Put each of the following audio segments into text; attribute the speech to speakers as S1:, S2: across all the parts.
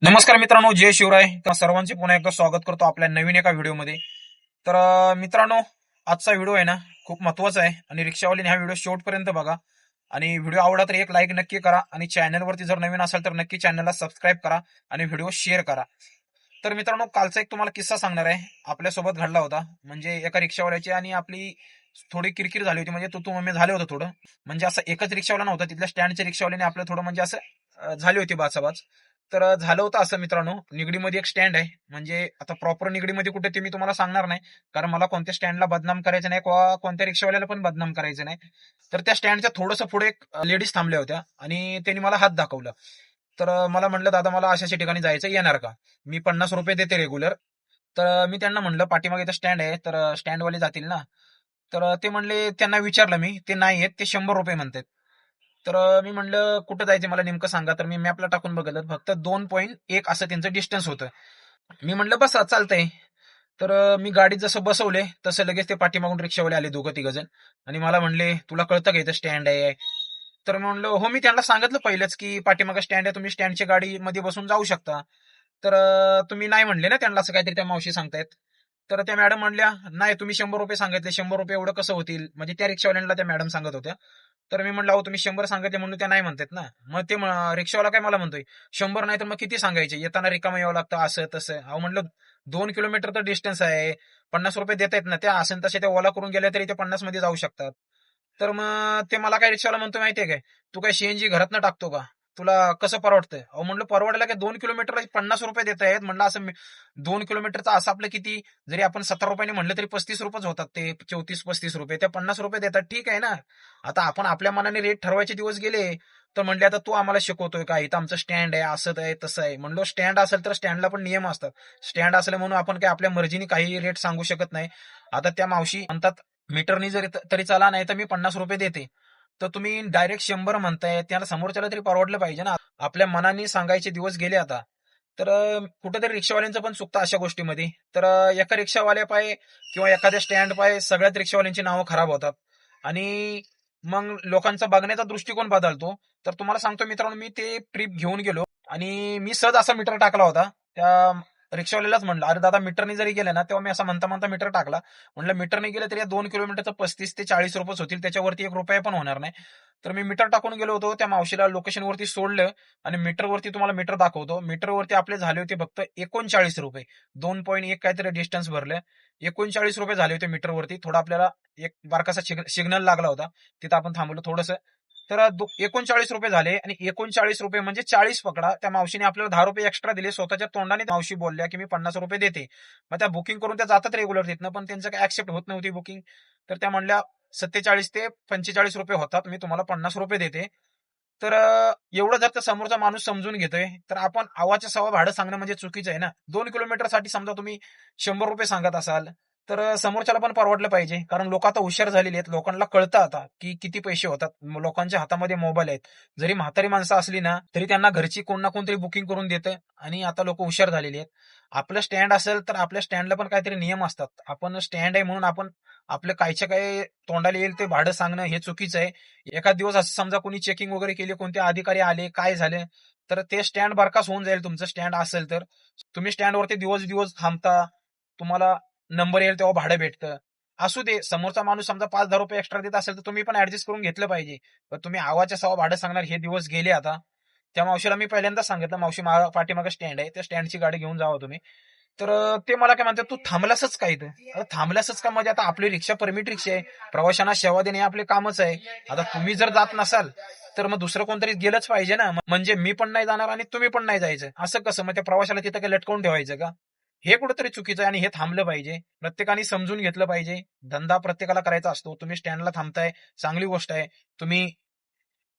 S1: नमस्कार मित्रांनो, जय शिवराय. तर सर्वांचे पुन्हा एकदा स्वागत करतो आपल्या नवीन एका व्हिडिओमध्ये. तर मित्रांनो, आजचा व्हिडिओ आहे ना, खूप महत्वाचा आहे आणि रिक्षावाल्याने हा व्हिडिओ शेवटपर्यंत बघा. आणि व्हिडिओ आवडला तर एक लाईक नक्की करा आणि चॅनलवरती जर नवीन असाल तर नक्की चॅनलला सबस्क्राईब करा आणि व्हिडिओ शेअर करा. तर मित्रांनो, कालचा एक तुम्हाला किस्सा सांगणार आहे. आपल्यासोबत घडला होता. म्हणजे एका रिक्षावाल्याची आणि आपली थोडी किरकिर झाली होती. म्हणजे तू मम्मी झालं होतं थोडं. म्हणजे असं एकच रिक्षावाला नव्हता, तिथल्या स्टँडच्या रिक्षावाल्याने आपलं थोडं म्हणजे असं झाली होती बाचाबाच. तर झालं होतं असं मित्रांनो, निगडीमध्ये एक स्टँड आहे. म्हणजे आता प्रॉपर निगडीमध्ये कुठे ते मी तुम्हाला सांगणार नाही, कारण मला कोणत्या स्टँडला बदनाम करायचं नाही किंवा कोणत्या रिक्षावाल्याला पण बदनाम करायचं नाही. तर त्या स्टँडच्या थोडंसं पुढे एक लेडीज थांबल्या होत्या आणि त्यांनी मला हात दाखवला. तर मला म्हटलं, दादा मला अशाच्या ठिकाणी जायचं, येणार का? मी ₹50 देते रेग्युलर. तर मी त्यांना म्हणलं, पाठीमागे इथं स्टँड आहे, तर स्टँडवाले जातील ना? तर ते म्हणले, त्यांना विचारलं मी, ते नाही आहेत, ते ₹100 म्हणतात. तर मी म्हणलं, कुठं जायचं मला नेमकं सांगा. तर मी मॅपला टाकून बघितलं, फक्त 2.1 असं त्यांचं डिस्टन्स होतं. मी म्हणलं, बसा चालतंय. तर मी गाडीत जसं बसवले तसं लगेच ते पाठीमागून रिक्षावाले आले, दोघं तिघ जण. आणि मला म्हणले, तुला कळतं का इथं स्टँड आहे? तर मी म्हणलं, हो. मी त्यांना सांगितलं पहिलेच की पाठीमागं स्टँड आहे, तुम्ही स्टँडच्या गाडीमध्ये बसून जाऊ शकता. तर तुम्ही नाही म्हणले ना त्यांना, असं काहीतरी त्या मावशी सांगतायत. तर त्या मॅडम म्हणल्या, नाही तुम्ही ₹100 सांगितले, ₹100 एवढं कसं होतील? म्हणजे त्या रिक्षावाल्यांना त्या मॅडम सांगत होत्या. तर मी म्हणलं, अहो तुम्ही 100 सांगितले म्हणून त्या नाही म्हणतात ना. मग ते रिक्षावाला काय मला म्हणतोय, 100 नाही तर मग किती सांगायचे? येताना रिकामं यावं लागतं, असं तसं. अहो म्हणलं, 2 किलोमीटर तर डिस्टन्स आहे. ₹50 देतायत ना, त्या असेल तसे त्या ओला करून गेल्या तरी ते 50 मध्ये जाऊ शकतात. तर मग ते मला काय रिक्षावाला म्हणतो माहितीये काय, तू काय सीएनजी घरातनं टाकतो का? तुला कसं परवडतंय? अहो म्हणलं, परवडायला काय 2 किलोमीटरला ₹50 देत आहेत. म्हणलं असं 2 किलोमीटरचं असं आपलं किती, जरी आपण ₹70 म्हणलं तरी ₹35 होतात, ते 34-35. त्या ₹50 देतात, ठीक आहे ना. आता आपण आपल्या मनाने रेट ठरवायचे दिवस गेले. तर म्हणले, आता तू आम्हाला शिकवतोय का? इथं आमचं स्टँड आहे, असं आहे तसं आहे. म्हणलो, स्टँड असेल तर स्टँडला पण नियम असतात. स्टँड असलं म्हणून आपण काय आपल्या मर्जीने काही रेट सांगू शकत नाही. आता त्या मावशी म्हणतात, मीटरनी जरी तरी चला, नाही तर मी ₹50 देते. तर तुम्ही डायरेक्ट 100 म्हणताय, त्याला समोरच्याला तरी परवडलं पाहिजे ना. आपल्या मनाने सांगायचे दिवस गेले आता. तर कुठेतरी रिक्षावाल्यांचं पण चुकतं अशा गोष्टीमध्ये. तर एका रिक्षावाल्या पायी किंवा एखाद्या स्टँड पायी सगळ्याच रिक्षावाल्यांची नावं खराब होतात. आणि मग लोकांचा बघण्याचा दृष्टिकोन बदलतो. तर तुम्हाला सांगतो मित्रांनो, मी ते ट्रिप घेऊन गेलो आणि मी सहज असा मीटर टाकला होता. त्या रिक्षावाल्यालाच म्हणलं, अरे दादा मीटरने जरी गेलं ना, तेव्हा मी असं म्हणता म्हणता मीटर टाकला. म्हणलं, मीटरने गेलं तरी या 2 किलोमीटरचं 35 ते 40 रुपये होतील, त्याच्यावरती ₹1 पण होणार नाही. तर मी मीटर टाकून गेलो होतो. त्या मावशीला लोकेशनवरती सोडलं आणि मीटरवरती तुम्हाला मीटर दाखवतो. मीटरवरती आपले झाले होते फक्त ₹39. 2.1 काहीतरी डिस्टन्स भरलं. ₹39 झाले होते मीटरवरती. थोडा आपल्याला एक बारकासा सिग्नल लागला होता. तिथं आपण थांबलो थोडंसं. तर ₹39 झाले आणि ₹39 म्हणजे 40 पकडा. त्या मावशीने आपल्याला ₹10 एक्स्ट्रा दिले. स्वतःच्या तोंडाने मावशी बोलल्या, की मी ₹50 देते. मग त्या बुकिंग करून त्या जातात रेग्युलर तिथनं, पण त्यांचं काही ऍक्सेप्ट होत नव्हती बुकिंग. तर त्या म्हणल्या, 47 ते ₹45 होतात, मी तुम्हाला ₹50 देते. तर एवढं जर तर समोरचा माणूस समजून घेतोय, तर आपण अव्वाच्या सव्वा भाडं सांगणं म्हणजे चुकीचं आहे ना. 2 किलोमीटरसाठी समजा तुम्ही ₹100 सांगत असाल, तर समोरच्याला पण परवडलं पाहिजे. कारण लोक आता हुशार झालेली आहेत. लोकांना कळतं आता, की किती पैसे होतात. लोकांच्या हातामध्ये मोबाईल आहेत. जरी म्हातारी माणसं असली ना, तरी त्यांना घरची कोण ना कोणतरी बुकिंग करून देतं आणि आता लोक हुशार झालेली आहेत. आपलं स्टँड असेल, तर आपल्या स्टँडला पण काहीतरी नियम असतात. आपण स्टँड आहे म्हणून आपण आपलं कायच्या काय तोंडाला येईल ते भाडं सांगणं हे चुकीचं आहे. एखाद दिवस असं समजा कोणी चेकिंग वगैरे केली, कोणते अधिकारी आले, काय झाले, तर ते स्टँड बरखास्त होऊन जाईल. तुमचं स्टँड असेल तर तुम्ही स्टँडवरती दिवस दिवस थांबता, तुम्हाला नंबर येईल तेव्हा भाडं भेटतं. असू दे, समोरचा माणूस समजा ₹5-10 एक्स्ट्रा देत असेल, तर तुम्ही पण ऍडजस्ट करून घेतलं पाहिजे. पण तुम्ही आवाच्या सव्वा भाडं सांगणार, हे दिवस गेले आता. त्या मावशीला मी पहिल्यांदाच सांगितलं, मावशी पाठीमागे स्टँड आहे, त्या स्टँडची गाडी घेऊन जावा तुम्ही. तर ते मला काय म्हणतात, तू थांबलासच का इथं? अरे थांबलासच का म्हणजे, आता आपली रिक्षा परमिट रिक्षा आहे, प्रवाशांना सेवा देणे हे आपले कामच आहे. आता तुम्ही जर जात नसाल, तर मग दुसरं कोणतरी गेलंच पाहिजे ना. म्हणजे मी पण नाही जाणार आणि तुम्ही पण नाही जायचं, असं कसं? मग त्या प्रवाशाला तिथं काय लटकवून ठेवायचं का? हे कुठेतरी चुकीचं आहे आणि हे थांबलं पाहिजे. प्रत्येकाने समजून घेतलं पाहिजे. धंदा प्रत्येकाला करायचा असतो. तुम्ही स्टँडला थांबताय, चांगली गोष्ट आहे. तुम्ही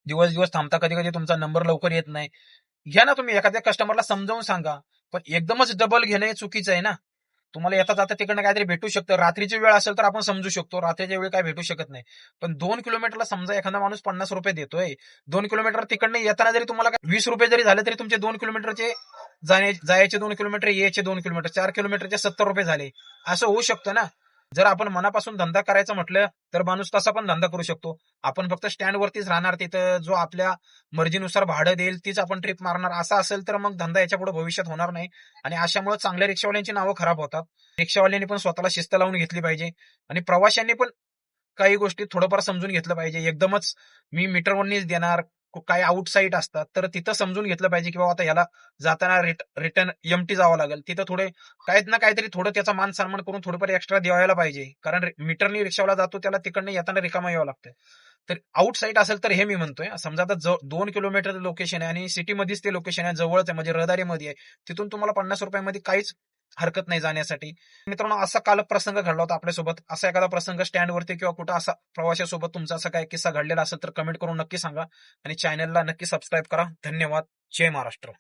S1: दिवस दिवस थांबता, कधी कधी तुमचा नंबर लवकर येत नाही. घ्या ना तुम्ही, एखाद्या कस्टमरला समजावून सांगा. पण एकदमच डबल घेणं हे चुकीचं आहे ना. तुम्हाला येता जाता तिकडनं काहीतरी भेटू शकतं. रात्रीची वेळ असेल तर आपण समजू शकतो, रात्रीच्या वेळी काय भेटू शकत नाही. पण 2 किलोमीटरला समजा एखादा माणूस ₹50 देतोय, 2 किलोमीटर तिकडनं येताना जरी तुम्हाला काय ₹20 जरी झाले, तरी तुमचे 2 किलोमीटरचे जायचे 2 किलोमीटर, यायचे 2 किलोमीटर, 4 किलोमीटरचे ₹70 झाले. असं होऊ शकतं ना. जर आपण मनापासून धंदा करायचा म्हटलं तर माणूस तसा पण धंदा करू शकतो. आपण फक्त स्टँडवरतीच राहणार, तिथं जो आपल्या मर्जीनुसार भाडं देईल तीच आपण ट्रिप मारणार, असं असेल तर मग धंदा याच्यापुढे भविष्यात होणार नाही. आणि अशामुळे चांगल्या रिक्षावाल्यांची नावं खराब होतात. रिक्षावाल्यांनी पण स्वतःला शिस्त लावून घेतली पाहिजे आणि प्रवाशांनी पण काही गोष्टी थोडंफार समजून घेतलं पाहिजे. एकदमच मी मीटरवरनीच देणार, काही आउटसाईड असतात, तर तिथं समजून घेतलं पाहिजे, की बाबा आता ह्याला जाताना रिटर्न एमटी जावं लागेल. तिथं थोडे काहीच ना काहीतरी थोडं त्याचा मान सन्मान करून थोडंफार एक्स्ट्रा द्यायला पाहिजे. कारण मीटरनी रिक्षावाला जातो, त्याला तिकडनं येताना रिकामं यावं लागतं. तर आउटसाईड असेल तर हे मी म्हणतोय. समजा आता 2 किलोमीटर लोकेशन आहे आणि सिटीमध्येच ते लोकेशन आहे, जवळच आहे, म्हणजे रहदारीमध्ये आहे. तिथून तुम्हाला ₹50 काहीच हरकत नाही जाण्यासाठी. मित्रांनो, असा काल प्रसंग घडला होता आपल्यासोबत. असा एखादा प्रसंग स्टँडवरती किंवा कुठं असा प्रवाशासोबत तुमचा असा काही किस्सा घडलेला असेल तर कमेंट करून नक्की सांगा आणि चॅनलला नक्की सबस्क्राईब करा. धन्यवाद. जय महाराष्ट्र.